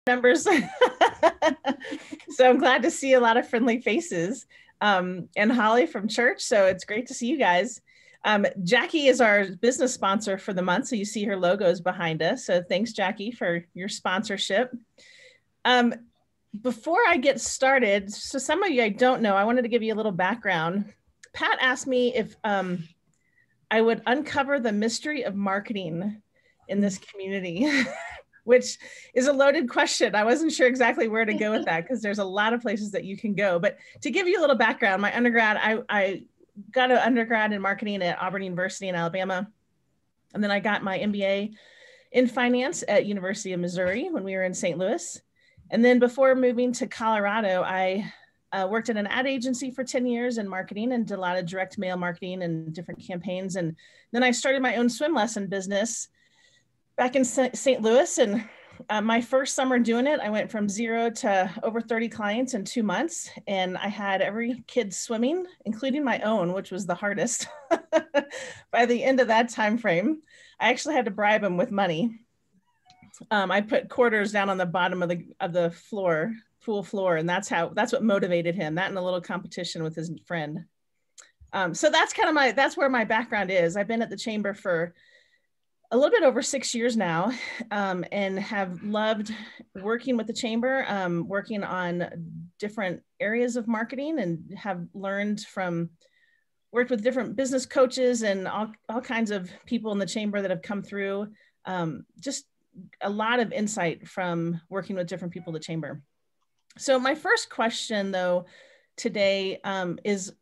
members. So I'm glad to see a lot of friendly faces, and Holly from church. So it's great to see you guys. Jackie is our business sponsor for the month. So you see her logos behind us. So thanks, Jackie, for your sponsorship. Before I get started, so some of you I don't know, I wanted to give you a little background. Pat asked me if I would uncover the mystery of marketing in this community, which is a loaded question. I wasn't sure exactly where to go with that because there's a lot of places that you can go. But to give you a little background, my undergrad, I got an undergrad in marketing at Auburn University in Alabama. And then I got my MBA in finance at University of Missouri when we were in St. Louis. And then before moving to Colorado, I worked at an ad agency for 10 years in marketing and did a lot of direct mail marketing and different campaigns. And then I started my own swim lesson business back in St. Louis. And my first summer doing it, I went from 0 to over 30 clients in 2 months. And I had every kid swimming, including my own, which was the hardest. By the end of that time frame, I actually had to bribe them with money. I put quarters down on the bottom of the floor, pool floor, and that's what motivated him. That and a little competition with his friend. So that's where my background is. I've been at the chamber for a little bit over 6 years now, and have loved working with the chamber, working on different areas of marketing, and have worked with different business coaches and all kinds of people in the chamber that have come through. Just a lot of insight from working with different people in the chamber. So my first question though today is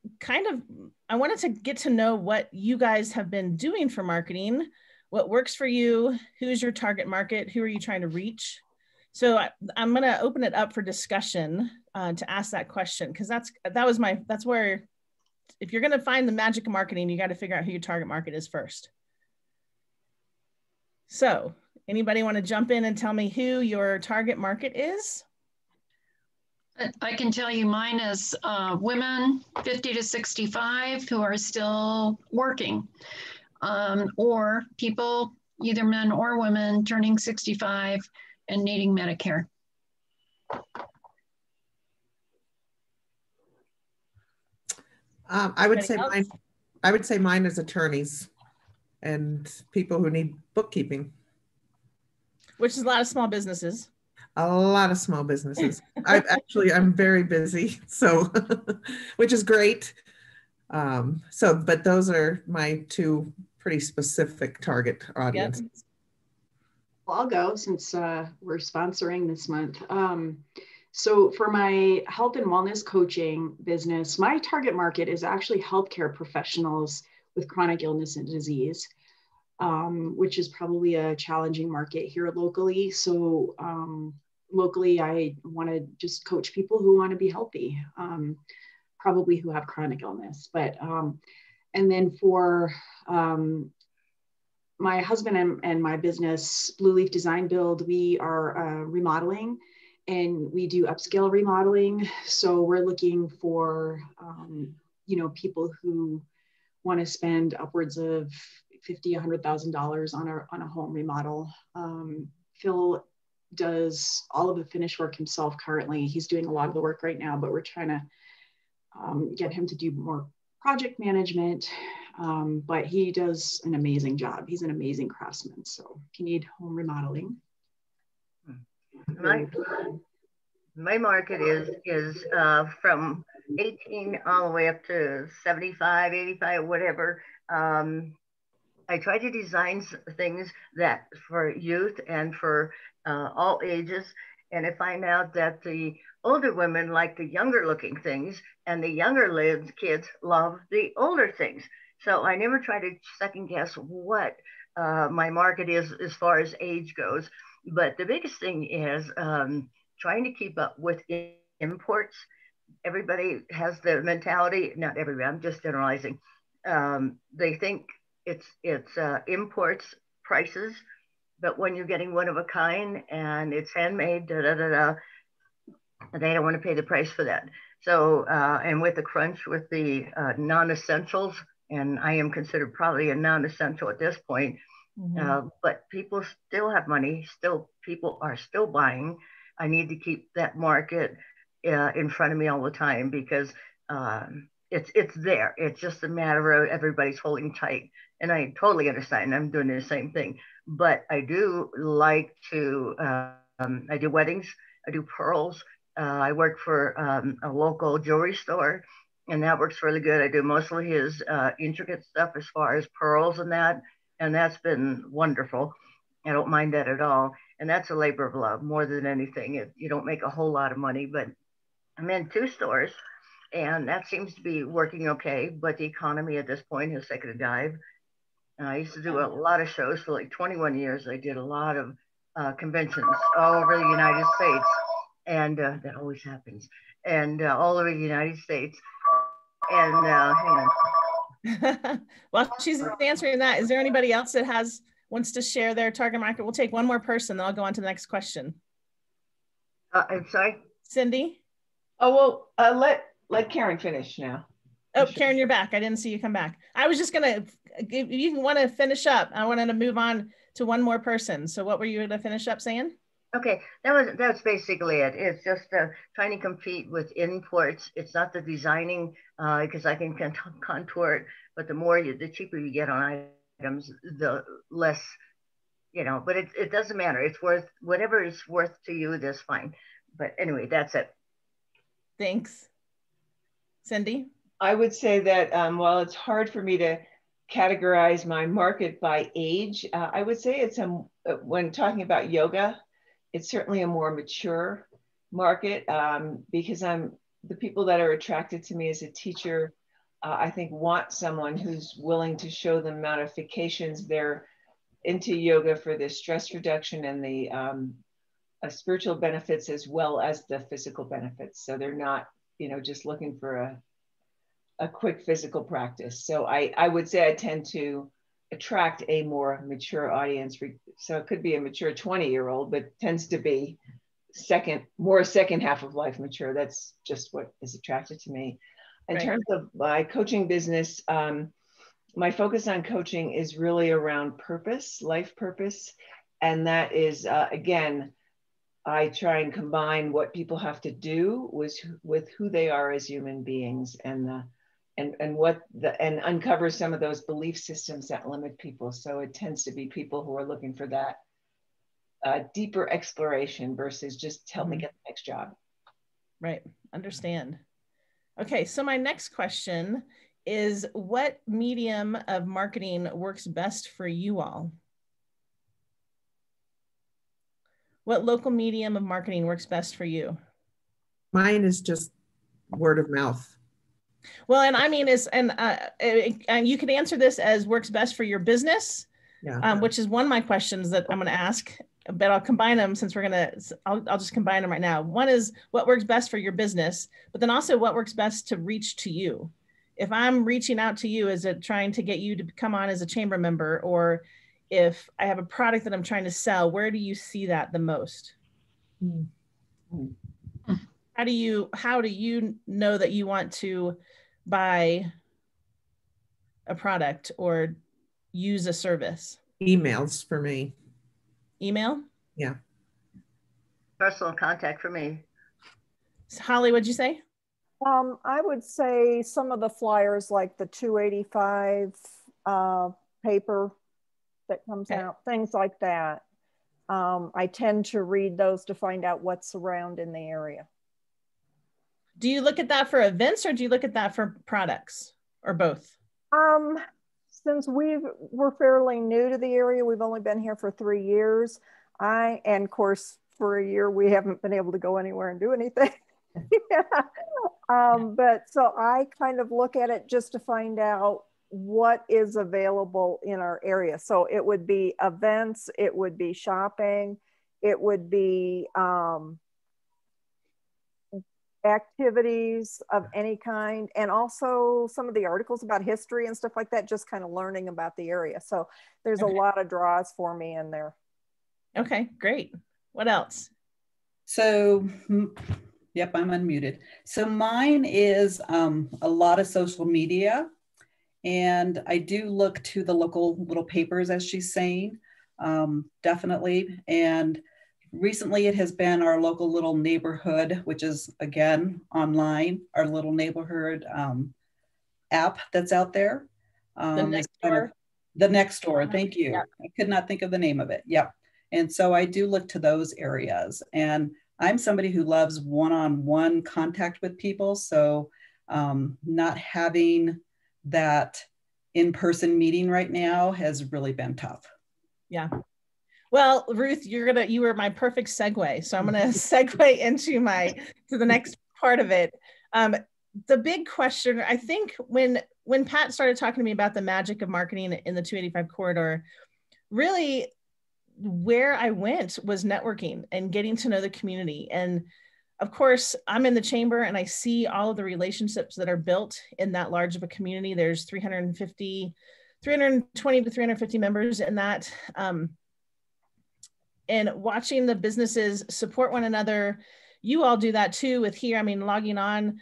I wanted to get to know what you guys have been doing for marketing, what works for you, who's your target market, who are you trying to reach? So I'm going to open it up for discussion to ask that question, because that's where, if you're going to find the magic of marketing, you got to figure out who your target market is first. So anybody want to jump in and tell me who your target market is? I can tell you mine is women 50 to 65 who are still working, or people, either men or women, turning 65 and needing Medicare. I would say mine is attorneys and people who need bookkeeping. Which is a lot of small businesses. A lot of small businesses. I'm very busy, so which is great. But those are my two pretty specific target audiences. Yep. Well, I'll go since we're sponsoring this month. So for my health and wellness coaching business, my target market is actually healthcare professionals with chronic illness and disease, which is probably a challenging market here locally. So locally, I want to just coach people who want to be healthy, probably who have chronic illness. But and then for my husband and my business, Blue Leaf Design Build, we are remodeling. And we do upscale remodeling. So we're looking for, people who want to spend upwards of $50,000, $100,000 on a home remodel. Phil does all of the finish work himself currently. He's doing a lot of the work right now, but we're trying to get him to do more project management. But he does an amazing job. He's an amazing craftsman. So if you need home remodeling. My market is from 18 all the way up to 75, 85, whatever. I try to design things that for youth and for all ages. And I find out that the older women like the younger looking things, and the younger kids love the older things. So I never try to second guess what my market is as far as age goes. But the biggest thing is trying to keep up with imports. Everybody has the mentality, not everybody, I'm just generalizing. They think it's imports prices, but when you're getting one of a kind and it's handmade, they don't want to pay the price for that. So, and with the crunch with the non-essentials, and I am considered probably a non-essential at this point, but people still have money, people are still buying. I need to keep that market in front of me all the time because it's there. It's just a matter of everybody's holding tight. And I totally understand. I'm doing the same thing. But I do like to, I do weddings, I do pearls. I work for a local jewelry store, and that works really good. I do mostly his intricate stuff as far as pearls and that's been wonderful. I don't mind that at all. And that's a labor of love more than anything. You don't make a whole lot of money, but I'm in 2 stores, and that seems to be working okay. But the economy at this point has taken a dive. I used to do a lot of shows for like 21 years. I did a lot of conventions all over the United States, and that always happens, and all over the United States. And hang on. While she's answering that, is there anybody else that wants to share their target market? We'll take one more person, then I'll go on to the next question. I'm sorry? Cindy? Oh, well, let Karen finish now. Oh, Karen, you're back. I didn't see you come back. I was just gonna, if you want to finish up, I wanted to move on to one more person. So what were you gonna finish up saying? Okay, that's basically it. It's just trying to compete with imports. It's not the designing because I can contour it, but the cheaper you get on items, the less, but it doesn't matter. It's worth, whatever it's worth to you, that's fine. But anyway, that's it. Thanks. Cindy? I would say that while it's hard for me to categorize my market by age, I would say it's when talking about yoga, it's certainly a more mature market because the people that are attracted to me as a teacher, I think want someone who's willing to show them modifications. They're into yoga for the stress reduction and the spiritual benefits as well as the physical benefits. So they're not, just looking for a quick physical practice. So I would say I tend to attract a more mature audience. So it could be a mature 20-year-old, but tends to be second half of life mature. That's just what is attracted to me. In terms of my coaching business, my focus on coaching is really around purpose, life purpose. And that is, again, I try and combine what people have to do with who they are as human beings and uncover some of those belief systems that limit people. So it tends to be people who are looking for that deeper exploration versus just help me get the next job. Right, understand. Okay, so my next question is, what medium of marketing works best for you all? What local medium of marketing works best for you? Mine is just word of mouth. Well, and I mean, and you could answer this as works best for your business, which is one of my questions that I'm going to ask, but I'll combine them since I'll just combine them right now. One is what works best for your business, but then also what works best to reach to you. If I'm reaching out to you, is it trying to get you to come on as a chamber member, or if I have a product that I'm trying to sell, where do you see that the most? How do you know that you want to buy a product or use a service? Emails for me. Email? Yeah. Personal contact for me. Holly, what'd you say? I would say some of the flyers, like the 285 paper that comes out, things like that. I tend to read those to find out what's around in the area. Do you look at that for events, or do you look at that for products, or both? Since we're fairly new to the area, we've only been here for 3 years. And of course, for a year, we haven't been able to go anywhere and do anything. But so I kind of look at it just to find out what is available in our area. So it would be events, it would be shopping, it would be activities of any kind, and also some of the articles about history and stuff like that, just kind of learning about the area. So there's a lot of draws for me in there. Okay, great. What else? So, yep, I'm unmuted. So mine is a lot of social media, and I do look to the local little papers, as she's saying, definitely. And Recently, it has been our local little neighborhood, which is again online, our little neighborhood app that's out there. The next door. The next door. Thank you. Yep. I could not think of the name of it. Yep. And so I do look to those areas. And I'm somebody who loves one-on-one contact with people. So not having that in-person meeting right now has really been tough. Yeah. Well, Ruth, you were my perfect segue. So I'm going to segue to the next part of it. The big question, I think when Pat started talking to me about the magic of marketing in the 285 corridor, really where I went was networking and getting to know the community. And of course, I'm in the chamber and I see all of the relationships that are built in that large of a community. There's 320 to 350 members in that. And watching the businesses support one another. You all do that too with here. I mean, logging on.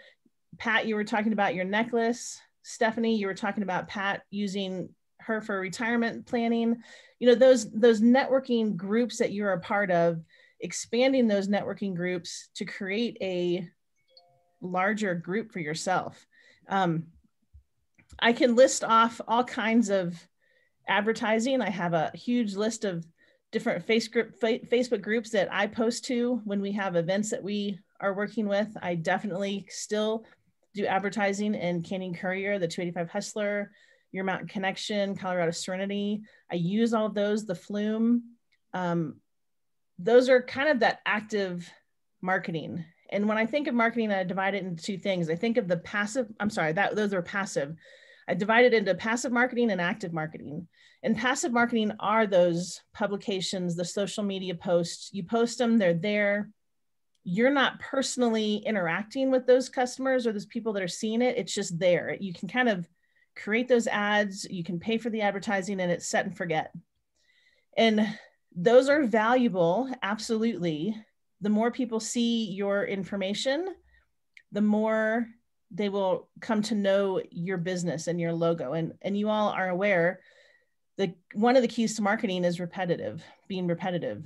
Pat, you were talking about your necklace. Stephanie, you were talking about Pat using her for retirement planning. You know, those networking groups that you're a part of, expanding those networking groups to create a larger group for yourself. I can list off all kinds of advertising. I have a huge list of different Facebook groups that I post to when we have events that we are working with. I definitely still do advertising in Canyon Courier, the 285 Hustler, Your Mountain Connection, Colorado Serenity. I use all of those, the Flume. Those are kind of that active marketing. And when I think of marketing, I divide it into two things. I think of the passive, those are passive. I divide it into passive marketing and active marketing. And passive marketing are those publications, the social media posts. You post them, they're there. You're not personally interacting with those customers or those people that are seeing it. It's just there. You can kind of create those ads, you can pay for the advertising, and it's set and forget. And those are valuable, absolutely. The more people see your information, the more they will come to know your business and your logo. And you all are aware that one of the keys to marketing is being repetitive.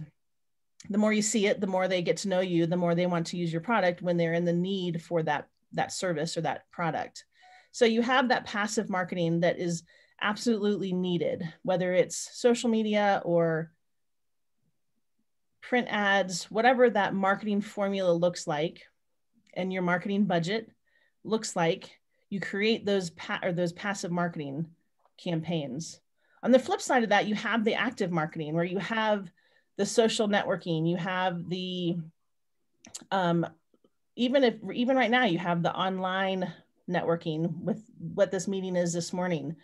The more you see it, the more they get to know you, the more they want to use your product when they're in the need for that service or that product. So you have that passive marketing that is absolutely needed, whether it's social media or print ads, whatever that marketing formula looks like and your marketing budget looks like, you create those passive marketing campaigns. On the flip side of that, you have the active marketing where you have the social networking, you have the, even right now, you have the online networking with what this meeting is this morning.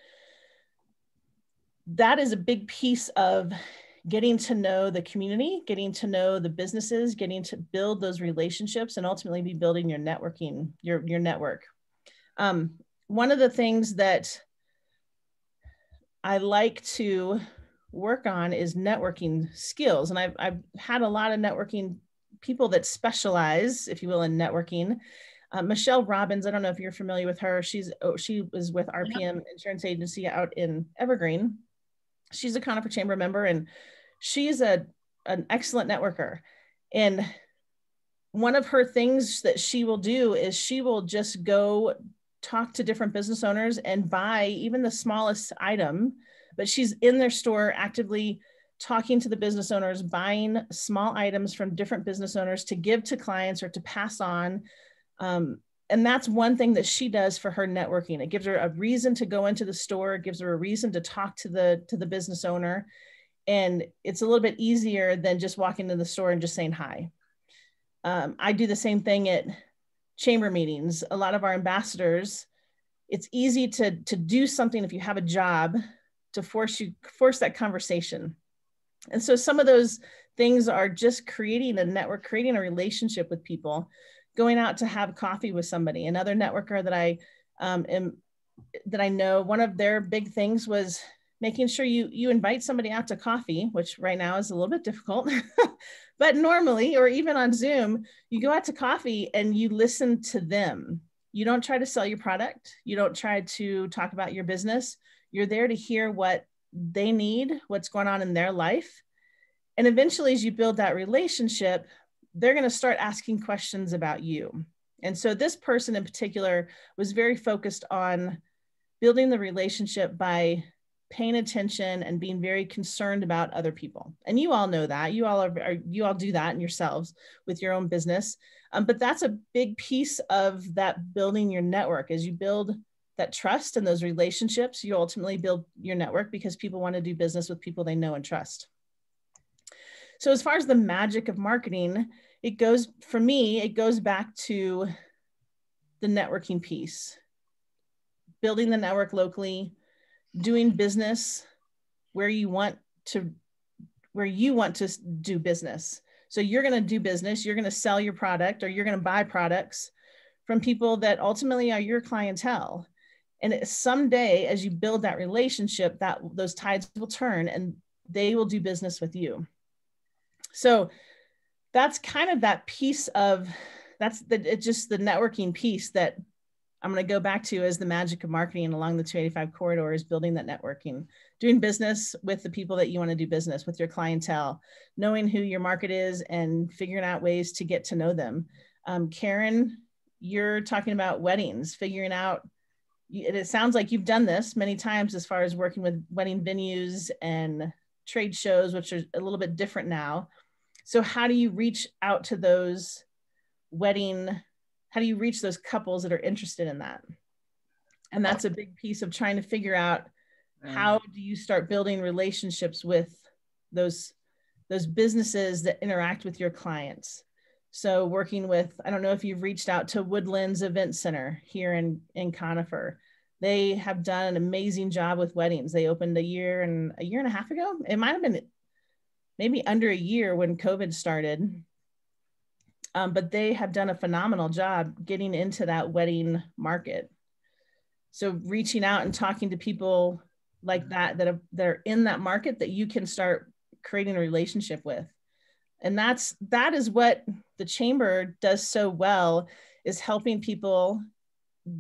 That is a big piece of getting to know the community, getting to know the businesses, getting to build those relationships, and ultimately be building your networking, your network. One of the things that I like to work on is networking skills. And I've had a lot of networking people that specialize, if you will, in networking. Michelle Robbins, I don't know if you're familiar with her. She was with RPM Insurance Agency out in Evergreen. She's a Conifer Chamber member, and she's an excellent networker. And one of her things that she will do is she will just go talk to different business owners and buy even the smallest item, but she's in their store actively talking to the business owners, buying small items from different business owners to give to clients or to pass on. And that's one thing that she does for her networking. It gives her a reason to go into the store. It gives her a reason to talk to the business owner. And it's a little bit easier than just walking into the store and just saying hi. I do the same thing at chamber meetings. A lot of our ambassadors, it's easy to do something if you have a job to force that conversation. And so some of those things are just creating a network, creating a relationship with people, going out to have coffee with somebody. Another networker that I know, one of their big things was making sure you invite somebody out to coffee, which right now is a little bit difficult, but normally, or even on Zoom, you go out to coffee and you listen to them. You don't try to sell your product. You don't try to talk about your business. You're there to hear what they need, what's going on in their life. And eventually, as you build that relationship, they're going to start asking questions about you. And so this person in particular was very focused on building the relationship by paying attention and being very concerned about other people. And you all know that. You all do that in yourselves with your own business. But that's a big piece of that building your network. As you build that trust and those relationships, you ultimately build your network because people want to do business with people they know and trust. So as far as the magic of marketing, for me, it goes back to the networking piece, building the network locally, doing business where you want to do business. So you're going to do business, you're going to sell your product, or you're going to buy products from people that ultimately are your clientele. And someday, as you build that relationship, those tides will turn and they will do business with you. So that's kind of that piece of, it's just the networking piece that I'm going to go back to as the magic of marketing along the 285 corridor, is building that networking, doing business with the people that you want to do business with, your clientele, knowing who your market is and figuring out ways to get to know them. Karen, you're talking about weddings, figuring out, it sounds like you've done this many times as far as working with wedding venues and trade shows, which are a little bit different now. So how do you reach out to those how do you reach those couples that are interested in that? And that's a big piece of trying to figure out, how do you start building relationships with those businesses that interact with your clients? So working with, I don't know if you've reached out to Woodlands Event Center here in Conifer. They have done an amazing job with weddings. They opened a year and a half ago. It might've been maybe under a year when COVID started. But they have done a phenomenal job getting into that wedding market. So reaching out and talking to people like that are in that market that you can start creating a relationship with. And that is what the Chamber does so well, is helping people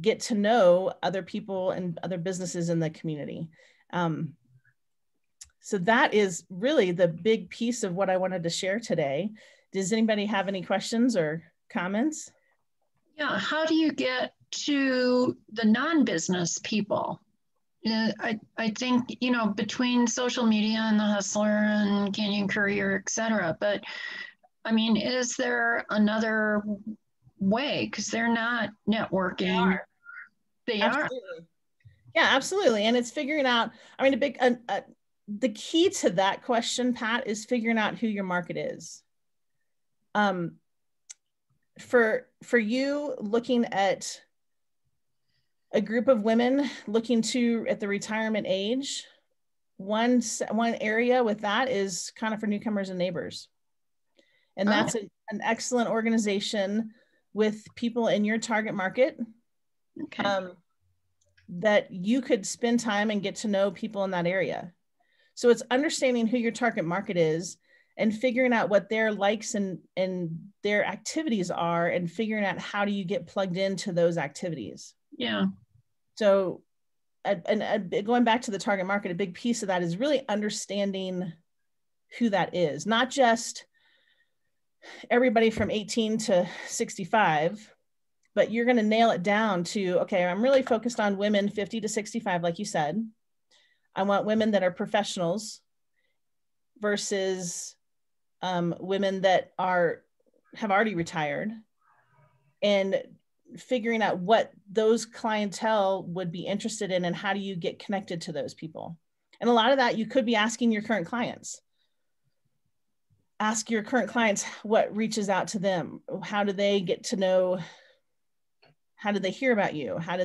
get to know other people and other businesses in the community. So that is really the big piece of what I wanted to share today. Does anybody have any questions or comments? Yeah, how do you get to the non-business people? I think, between social media and the Hustler and Canyon Courier, et cetera, but I mean, is there another way? Because they're not networking. They are. Yeah, absolutely. And it's figuring out, I mean, the key to that question, Pat, is figuring out who your market is. For you, looking at a group of women looking at the retirement age, one area with that is Conifer Newcomers and Neighbors. And that's an excellent organization with people in your target market. Okay. That you could spend time and get to know people in that area. So it's understanding who your target market is and figuring out what their likes and their activities are, and figuring out how do you get plugged into those activities. Yeah. So and going back to the target market, a big piece of that is really understanding who that is, not just everybody from 18 to 65, but you're going to nail it down to, okay, I'm really focused on women 50 to 65, like you said. I want women that are professionals versus women that have already retired, and figuring out what those clientele would be interested in and how do you get connected to those people. And a lot of that you could be asking your current clients. Ask your current clients what reaches out to them. How do they get to know? How did they hear about you? Why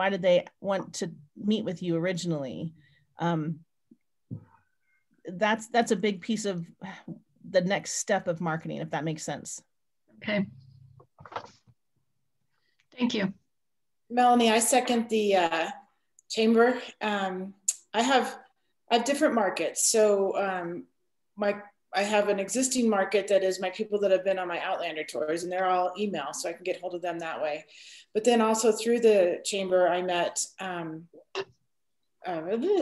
did they want to meet with you originally? That's a big piece of the next step of marketing, if that makes sense. Okay. Thank you. Melanie, I second the Chamber. I have different markets. So I have an existing market that is my people that have been on my Outlander tours, and they're all email, so I can get hold of them that way. But then also through the Chamber, I met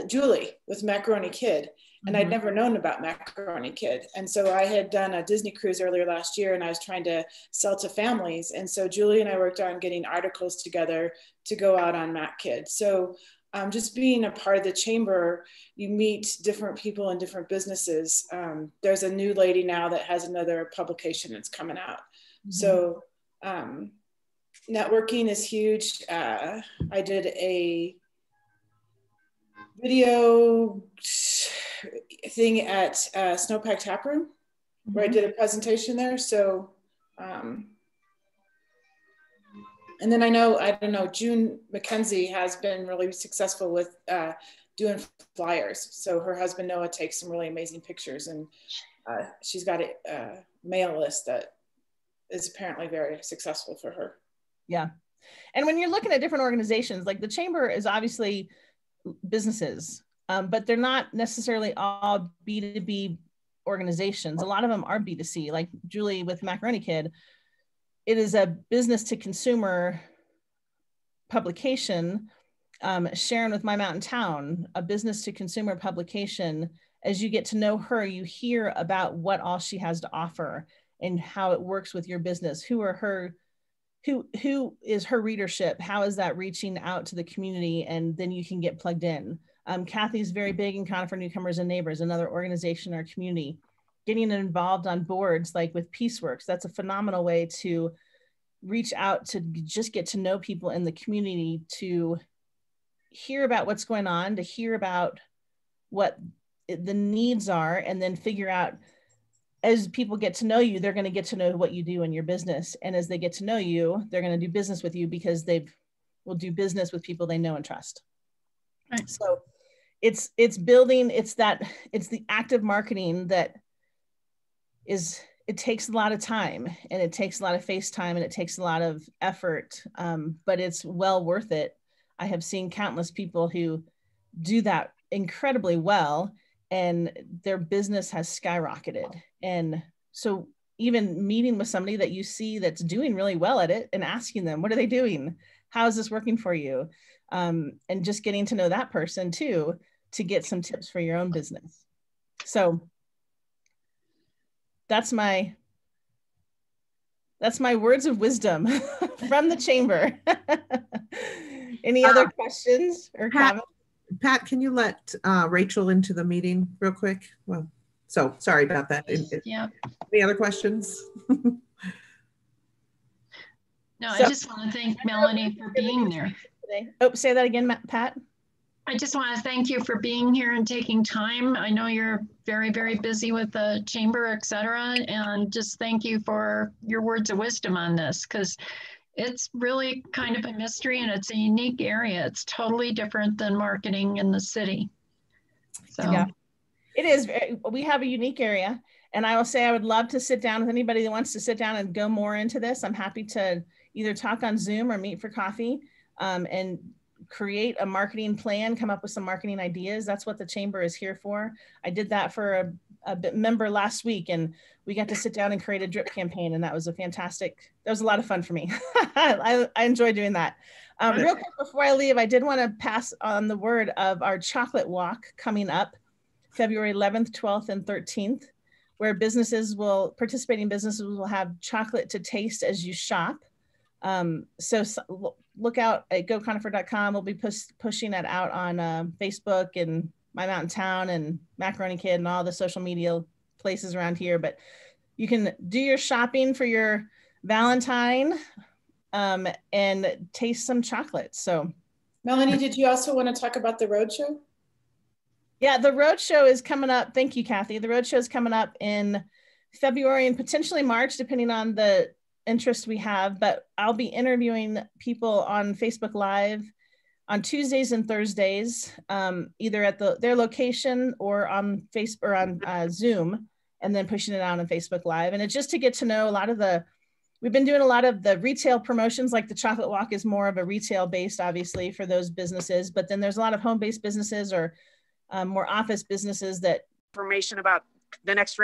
Julie with Macaroni Kid. And I'd never known about Macaroni Kid. And so I had done a Disney cruise earlier last year and I was trying to sell to families. And so Julie and I worked on getting articles together to go out on Mac Kid. So just being a part of the chamber, you meet different people in different businesses. There's a new lady now that has another publication that's coming out. So networking is huge. I did a video thing at Snowpack Taproom where I did a presentation there. So, and then I don't know, June McKenzie has been really successful with doing flyers. So her husband Noah takes some really amazing pictures, and she's got a mail list that is apparently very successful for her. Yeah. And when you're looking at different organizations, like the chamber is obviously businesses, but they're not necessarily all B2B organizations. A lot of them are B2C, like Julie with Macaroni Kid. It is a business to consumer publication. Sharon with My Mountain Town, a business to consumer publication. As you get to know her, you hear about what all she has to offer and how it works with your business. Who is her readership? How is that reaching out to the community? And then you can get plugged in. Kathy's very big in Conifer Newcomers and Neighbors, another organization in our community. Getting involved on boards like with Peaceworks, that's a phenomenal way to reach out to just get to know people in the community, to hear about what's going on, to hear about what the needs are, and then figure out, as people get to know you, they're going to get to know what you do in your business. And as they get to know you, they're going to do business with you because they will do business with people they know and trust. Right. So it's building, it's the active marketing that it takes a lot of time, and it takes a lot of face time, and it takes a lot of effort, but it's well worth it. I have seen countless people who do that incredibly well, and their business has skyrocketed. And so even meeting with somebody that you see that's doing really well at it and asking them, what are they doing? How is this working for you? And just getting to know that person too, to get some tips for your own business. So that's my words of wisdom from the chamber. Any other questions or comments? Pat, can you let Rachel into the meeting real quick? Well, so sorry about that. Yeah. Any other questions? No, I just want to thank Melanie for being there. Oh, say that again, Pat. I just want to thank you for being here and taking time. I know you're very, very busy with the chamber, et cetera, and just thank you for your words of wisdom on this, because it's really kind of a mystery and it's a unique area. It's totally different than marketing in the city. So yeah, it is. We have a unique area, and I will say I would love to sit down with anybody that wants to sit down and go more into this. I'm happy to either talk on Zoom or meet for coffee and create a marketing plan, come up with some marketing ideas. That's what the chamber is here for. I did that for a member last week, and we got to sit down and create a drip campaign, and that was that was a lot of fun for me. I enjoy doing that. Real quick before I leave, I did want to pass on the word of our chocolate walk coming up February 11th, 12th, and 13th, where participating businesses will have chocolate to taste as you shop. So look out at goconifer.com. We'll be pushing that out on Facebook and My Mountain Town and Macaroni Kid and all the social media places around here. But you can do your shopping for your Valentine and taste some chocolate. So, Melanie, did you also want to talk about the roadshow? Yeah, the roadshow is coming up. Thank you, Kathy. The roadshow is coming up in February and potentially March, depending on the interest we have. But I'll be interviewing people on Facebook Live on Tuesdays and Thursdays, either at their location or on Facebook or on Zoom, and then pushing it out on Facebook Live. And it's just to get to know we've been doing a lot of the retail promotions, like the chocolate walk is more of a retail based, obviously, for those businesses. But then there's a lot of home-based businesses or more office businesses that information about the next